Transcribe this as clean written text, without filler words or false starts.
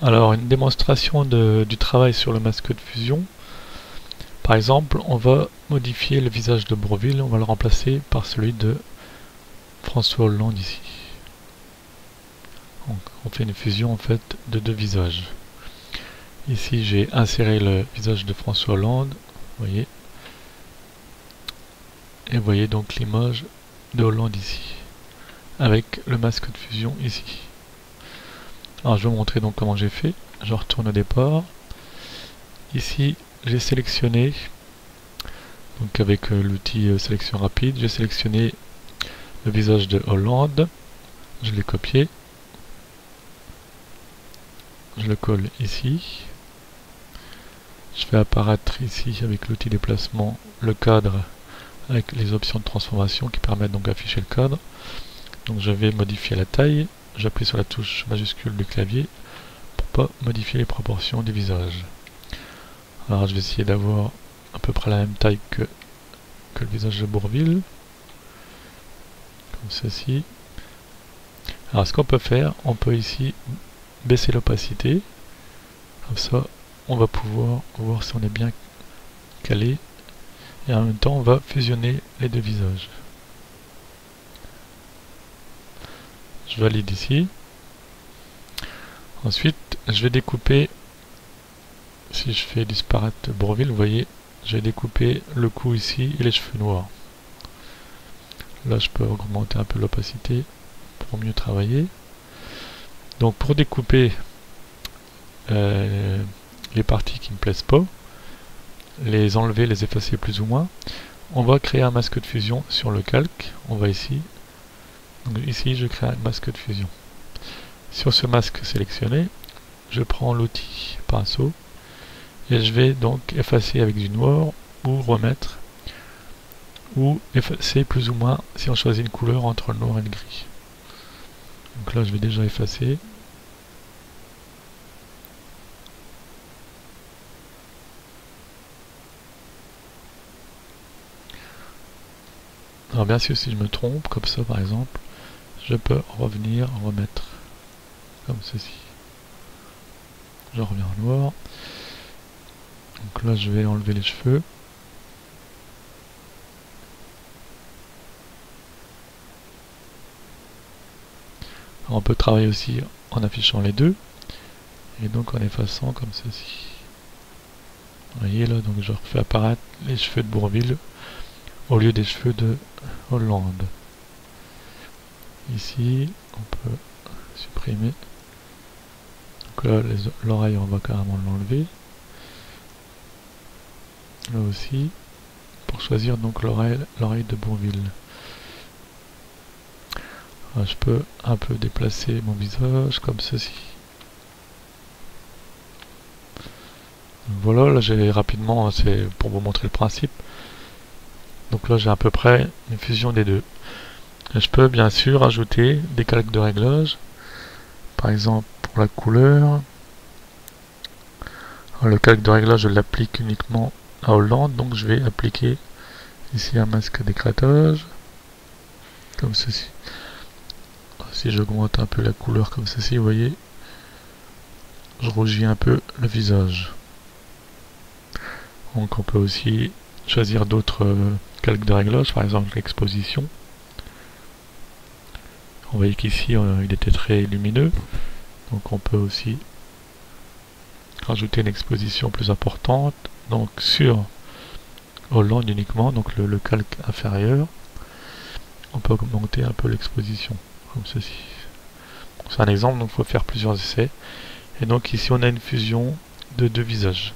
Alors, une démonstration du travail sur le masque de fusion. Par exemple, on va modifier le visage de Bourvil, on va le remplacer par celui de François Hollande ici. Donc, on fait une fusion en fait de deux visages. Ici, j'ai inséré le visage de François Hollande, vous voyez. Et vous voyez donc l'image de Hollande ici, avec le masque de fusion ici. Alors je vais vous montrer donc comment j'ai fait. Je retourne au départ. Ici, j'ai sélectionné, donc avec l'outil sélection rapide, j'ai sélectionné le visage de Hollande. Je l'ai copié. Je le colle ici. Je fais apparaître ici avec l'outil déplacement le cadre avec les options de transformation qui permettent donc d'afficher le cadre. Donc je vais modifier la taille. J'appuie sur la touche majuscule du clavier pour pas modifier les proportions du visage. Alors je vais essayer d'avoir à peu près la même taille que le visage de Bourvil, comme ceci. Alors ce qu'on peut faire, on peut ici baisser l'opacité, comme ça on va pouvoir voir si on est bien calé, et en même temps on va fusionner les deux visages. Je valide ici. Ensuite je vais découper, si je fais disparaître Bourvil, vous voyez, j'ai découpé le cou ici et les cheveux noirs. Là je peux augmenter un peu l'opacité pour mieux travailler. Donc pour découper les parties qui ne me plaisent pas, les enlever, les effacer plus ou moins, on va créer un masque de fusion sur le calque. On va ici. Donc ici je crée un masque de fusion. Sur ce masque sélectionné, je prends l'outil pinceau et je vais donc effacer avec du noir ou remettre, ou effacer plus ou moins si on choisit une couleur entre le noir et le gris. Donc là je vais déjà effacer. Alors bien sûr si je me trompe, comme ça par exemple, je peux revenir, remettre comme ceci. Je reviens en noir. Donc là je vais enlever les cheveux. Alors, on peut travailler aussi en affichant les deux. Et donc en effaçant comme ceci. Vous voyez là, donc je refais apparaître les cheveux de Bourvil au lieu des cheveux de Hollande. Ici, on peut supprimer. Donc là, l'oreille, on va carrément l'enlever. Là aussi, pour choisir donc l'oreille de Bourvil. Alors, je peux un peu déplacer mon visage comme ceci. Donc voilà, là j'ai rapidement, c'est pour vous montrer le principe. Donc là j'ai à peu près une fusion des deux. Et je peux bien sûr ajouter des calques de réglage. Par exemple pour la couleur. Alors, le calque de réglage je l'applique uniquement à Hollande. Donc je vais appliquer ici un masque d'écrêtage. Comme ceci. Si j'augmente un peu la couleur comme ceci, vous voyez, je rougis un peu le visage. Donc on peut aussi choisir d'autres calques de réglage, par exemple l'exposition. Vous voyez qu'ici il était très lumineux, donc on peut aussi rajouter une exposition plus importante, donc sur Hollande uniquement, donc le calque inférieur, on peut augmenter un peu l'exposition, comme ceci. C'est un exemple, donc il faut faire plusieurs essais. Et donc ici on a une fusion de deux visages.